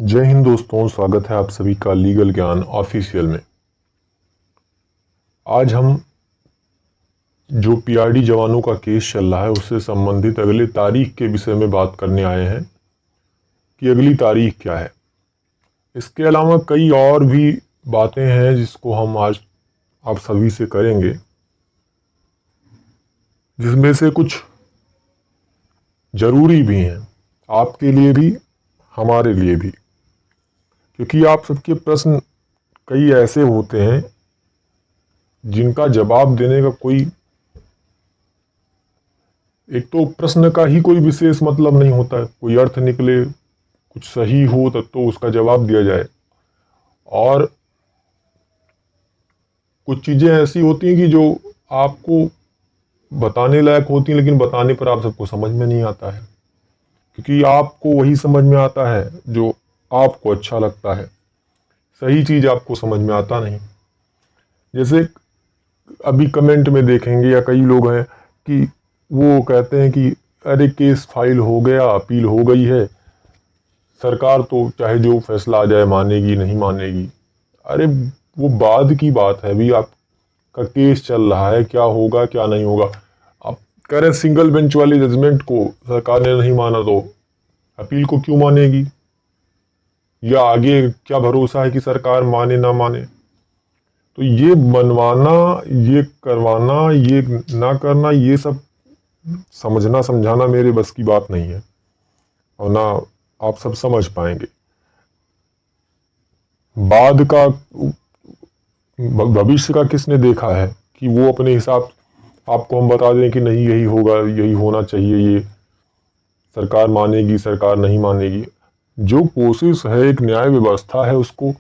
जय हिंद दोस्तों, स्वागत है आप सभी का लीगल ज्ञान ऑफिशियल में। आज हम जो पीआरडी जवानों का केस चल रहा है उससे संबंधित अगले तारीख के विषय में बात करने आए हैं कि अगली तारीख क्या है। इसके अलावा कई और भी बातें हैं जिसको हम आज आप सभी से करेंगे, जिसमें से कुछ जरूरी भी हैं आपके लिए भी हमारे लिए भी, क्योंकि आप सबके प्रश्न कई ऐसे होते हैं जिनका जवाब देने का एक तो प्रश्न का ही कोई विशेष मतलब नहीं होता है। कोई अर्थ निकले, कुछ सही हो तब तो उसका जवाब दिया जाए, और कुछ चीज़ें ऐसी होती हैं कि जो आपको बताने लायक होती हैं लेकिन बताने पर आप सबको समझ में नहीं आता है, क्योंकि आपको वही समझ में आता है जो आपको अच्छा लगता है। सही चीज़ आपको समझ में आता नहीं। जैसे अभी कमेंट में देखेंगे या कई लोग हैं कि वो कहते हैं कि अरे केस फाइल हो गया, अपील हो गई है, सरकार तो चाहे जो फैसला आ जाए मानेगी नहीं मानेगी। अरे वो बाद की बात है, अभी आपका केस चल रहा है, क्या होगा क्या नहीं होगा। आप कह रहे सिंगल बेंच वाली जजमेंट को सरकार ने नहीं माना तो अपील को क्यों मानेगी, या आगे क्या भरोसा है कि सरकार माने ना माने। तो ये बनवाना, ये करवाना, ये ना करना, ये सब समझना समझाना मेरे बस की बात नहीं है, और ना आप सब समझ पाएंगे। बाद का भविष्य का किसने देखा है कि वो अपने हिसाब आपको हम बता दें कि नहीं यही होगा, यही होना चाहिए, ये सरकार मानेगी सरकार नहीं मानेगी। जो कोशिश है, एक न्याय व्यवस्था है, उसको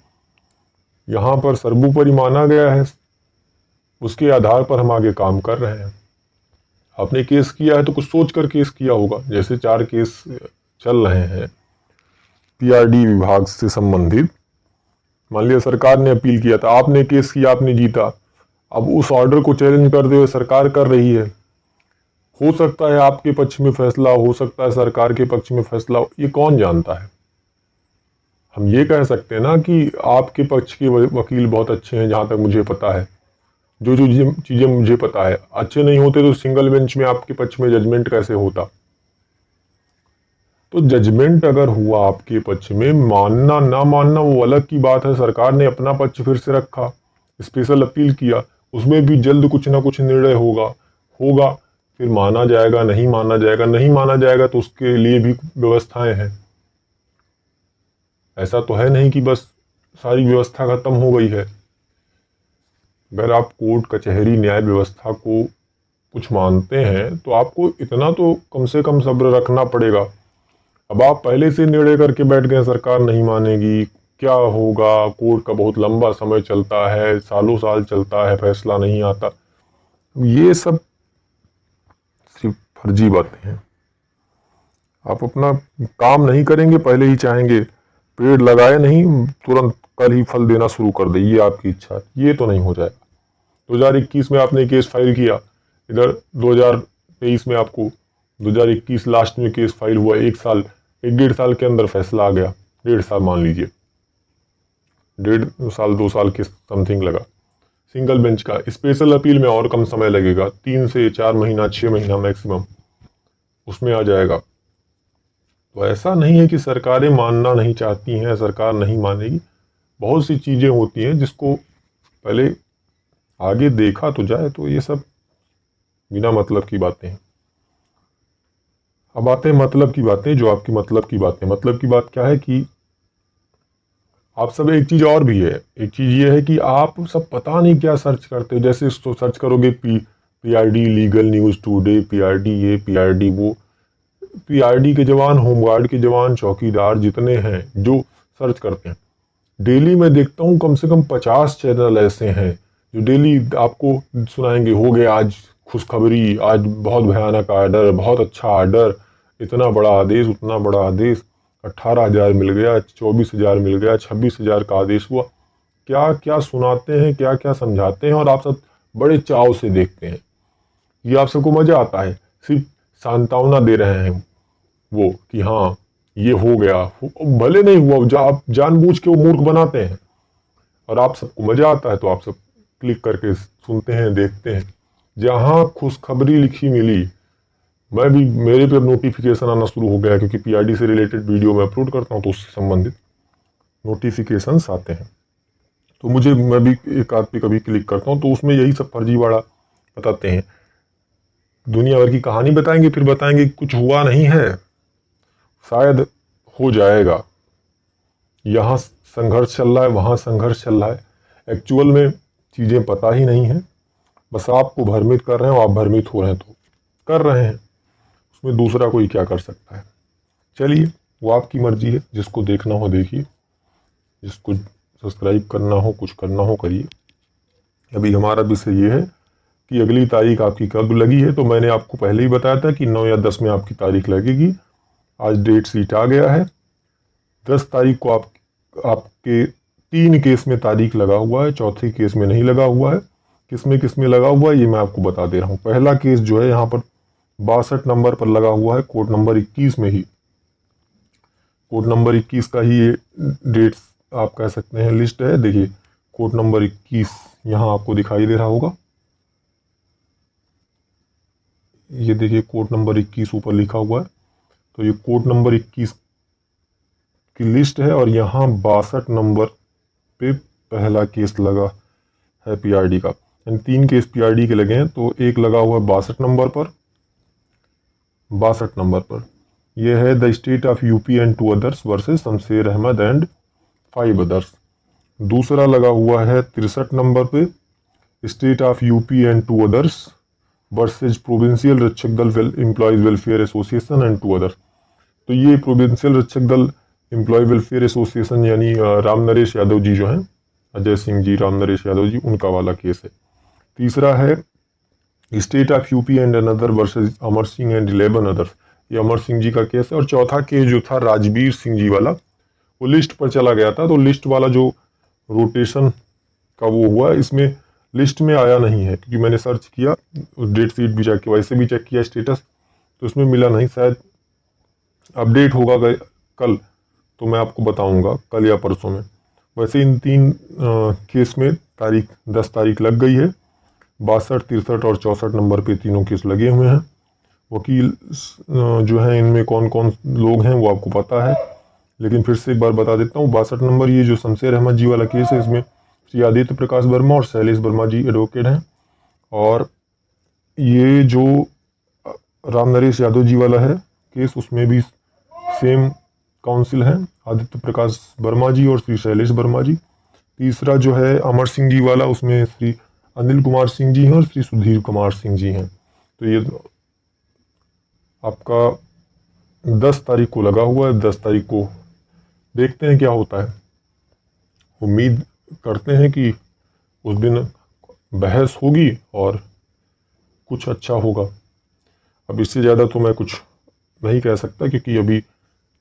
यहाँ पर सर्वोपरि माना गया है, उसके आधार पर हम आगे काम कर रहे हैं। आपने केस किया है तो कुछ सोच कर केस किया होगा। जैसे 4 केस चल रहे हैं पीआरडी विभाग से संबंधित। मान लिया सरकार ने अपील किया था, आपने केस किया, आपने जीता, अब उस ऑर्डर को चैलेंज करते हुए सरकार कर रही है। हो सकता है आपके पक्ष में फैसला, हो सकता है सरकार के पक्ष में फैसला, ये कौन जानता है। हम ये कह सकते हैं ना कि आपके पक्ष के वकील बहुत अच्छे हैं, जहां तक मुझे पता है। जो जो चीजें मुझे पता है, अच्छे नहीं होते तो सिंगल बेंच में आपके पक्ष में जजमेंट कैसे होता। तो जजमेंट अगर हुआ आपके पक्ष में, मानना ना मानना वो अलग की बात है। सरकार ने अपना पक्ष फिर से रखा, स्पेशल अपील किया, उसमें भी जल्द कुछ ना कुछ निर्णय होगा होगा फिर माना जाएगा, नहीं माना जाएगा, नहीं माना जाएगा तो उसके लिए भी व्यवस्थाएं हैं। ऐसा तो है नहीं कि बस सारी व्यवस्था खत्म हो गई है। अगर आप कोर्ट कचहरी न्याय व्यवस्था को कुछ मानते हैं तो आपको इतना तो कम से कम सब्र रखना पड़ेगा। अब आप पहले से निर्णय करके बैठ गए सरकार नहीं मानेगी, क्या होगा, कोर्ट का बहुत लंबा समय चलता है, सालों साल चलता है, फैसला नहीं आता। ये सब सिर्फ फर्जी बातें हैं। आप अपना काम नहीं करेंगे, पहले ही चाहेंगे पेड़ लगाए नहीं तुरंत कल ही फल देना शुरू कर दे, ये आपकी इच्छा, ये तो नहीं हो जाएगा। 2021 में आपने केस फाइल किया, इधर 2023 में आपको 2021 लास्ट में केस फाइल हुआ, 1 साल 1.5 साल के अंदर फैसला आ गया। 1.5 साल मान लीजिए, 1.5 साल 2 साल के समथिंग लगा। सिंगल बेंच का स्पेशल अपील में और कम समय लगेगा, 3 से 4 महीना 6 महीना मैक्सिमम उसमें आ जाएगा। तो ऐसा नहीं है कि सरकारें मानना नहीं चाहती हैं, सरकार नहीं मानेगी। बहुत सी चीज़ें होती हैं जिसको पहले आगे देखा तो जाए, तो ये सब बिना मतलब की बातें हैं। अब आते हैं मतलब की बातें, जो आपकी मतलब की बातें। मतलब की बात क्या है कि आप सब, एक चीज़ और भी है, एक चीज़ ये है कि आप सब पता नहीं क्या सर्च करते हो। जैसे इसको सर्च करोगे PRD legal news today, PRD ये पीआरडी वो, पीआरडी के जवान, होमगार्ड के जवान, चौकीदार जितने हैं जो सर्च करते हैं, डेली मैं देखता हूँ कम से कम 50 चैनल ऐसे हैं जो डेली आपको सुनाएंगे हो गया आज खुशखबरी, आज बहुत भयानक आर्डर, बहुत अच्छा आर्डर, इतना बड़ा आदेश, उतना बड़ा आदेश, 18,000 मिल गया, 24,000 मिल गया, 26,000 का आदेश हुआ। क्या क्या सुनाते हैं, क्या क्या समझाते हैं, और आप सब बड़े चाव से देखते हैं। ये आप सबको मजा आता है, सिर्फ सांत्वना दे रहे हैं वो कि हाँ ये हो गया, भले नहीं हुआ, जो आप जानबूझ के वो मूर्ख बनाते हैं और आप सबको मजा आता है तो आप सब क्लिक करके सुनते हैं, देखते हैं। जहां खुशखबरी लिखी मिली, मैं भी, मेरे पे अब नोटिफिकेशन आना शुरू हो गया है, क्योंकि पीआरडी से रिलेटेड वीडियो मैं अपलोड करता हूँ तो उससे संबंधित नोटिफिकेशंस आते हैं। तो मुझे, मैं भी एक आध पे कभी क्लिक करता हूँ तो उसमें यही सब फर्जीवाड़ा बताते हैं, दुनिया भर की कहानी बताएंगे, फिर बताएंगे कुछ हुआ नहीं है, शायद हो जाएगा, यहाँ संघर्ष चल रहा है, वहाँ संघर्ष चल रहा है, एक्चुअल में चीज़ें पता ही नहीं है, बस आपको भ्रमित कर रहे हैं और आप भ्रमित हो रहे हैं तो कर रहे हैं, उसमें दूसरा कोई क्या कर सकता है। चलिए, वो आपकी मर्जी है, जिसको देखना हो देखिए, जिसको सब्सक्राइब करना हो, कुछ करना हो करिए। अभी हमारा विषय ये है कि अगली तारीख आपकी कब लगी है, तो मैंने आपको पहले ही बताया था कि 9 या 10 में आपकी तारीख लगेगी। आज डेट शीट आ गया है, 10 तारीख को आपके 3 केस में तारीख लगा हुआ है, चौथे केस में नहीं लगा हुआ है। किस में लगा हुआ है ये मैं आपको बता दे रहा हूँ। पहला केस जो है यहाँ पर 62 नंबर पर लगा हुआ है, कोड नंबर 21 में ही, कोड नंबर 21 का ही ये डेट आप कह सकते हैं लिस्ट है। देखिए कोड नंबर 21 यहाँ आपको दिखाई दे रहा होगा, ये देखिए कोड नंबर 21 ऊपर लिखा हुआ है, तो ये कोड नंबर 21 की लिस्ट है और यहाँ 62 नंबर पे पहला केस लगा है पीआरडी का। यानी 3 केस पीआरडी के लगे हैं, तो एक लगा हुआ है 62 नंबर पर, 62 नंबर पर यह है the state of UP and 2 others versus Shamsher Ahmad and 5 others. दूसरा लगा हुआ है 63 नंबर पे, state of UP and 2 others versus provincial Rakshak Dal employees welfare association and 2 others. तो ये प्रोविंशियल रक्षक दल एम्प्लॉय वेलफेयर एसोसिएशन यानी राम नरेश यादव जी जो हैं, अजय सिंह जी, राम नरेश यादव जी, उनका वाला केस है। तीसरा है state of UP and another versus Amar Singh and 11 others, ये अमर सिंह जी का केस है। और चौथा केस जो था राजवीर सिंह जी वाला, वो लिस्ट पर चला गया था, तो लिस्ट वाला जो रोटेशन का वो हुआ, इसमें लिस्ट में आया नहीं है, क्योंकि मैंने सर्च किया, डेट शीट भी चेक किया, वैसे भी चेक किया स्टेटस, तो इसमें मिला नहीं। शायद अपडेट होगा कल, तो मैं आपको बताऊंगा कल या परसों में। वैसे इन 3 केस में तारीख 10 तारीख लग गई है, 62, 63 और 64 नंबर पे तीनों केस लगे हुए हैं। वकील जो हैं इनमें कौन कौन लोग हैं वो आपको पता है, लेकिन फिर से एक बार बता देता हूँ। 62 नंबर ये जो शमशेर अहमद जी वाला केस है, इसमें श्री आदित्य प्रकाश वर्मा और शैलेश वर्मा जी एडवोकेट हैं। और ये जो राम नरेश यादव जी वाला है केस, उसमें भी सेम काउंसिल हैं, आदित्य प्रकाश वर्मा जी और श्री शैलेश वर्मा जी। तीसरा जो है अमर सिंह जी वाला, उसमें श्री अनिल कुमार सिंह जी हैं और श्री सुधीर कुमार सिंह जी हैं। तो ये आपका 10 तारीख को लगा हुआ है, 10 तारीख को देखते हैं क्या होता है। उम्मीद करते हैं कि उस दिन बहस होगी और कुछ अच्छा होगा। अब इससे ज़्यादा तो मैं कुछ नहीं कह सकता, क्योंकि अभी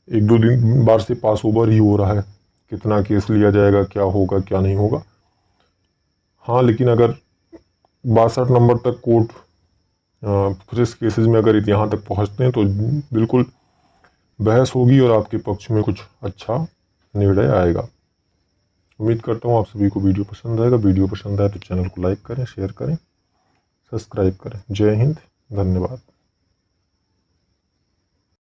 1-2 दिन बार से पास ओवर ही हो रहा है, कितना केस लिया जाएगा, क्या होगा क्या नहीं होगा। हाँ, लेकिन अगर 62 नंबर तक कोर्ट फ्रेश केसेस में अगर यहाँ तक पहुँचते हैं तो बिल्कुल बहस होगी और आपके पक्ष में कुछ अच्छा निर्णय आएगा। उम्मीद करता हूँ आप सभी को वीडियो पसंद आएगा। वीडियो पसंद आए तो चैनल को लाइक करें, शेयर करें, सब्सक्राइब करें। जय हिंद, धन्यवाद।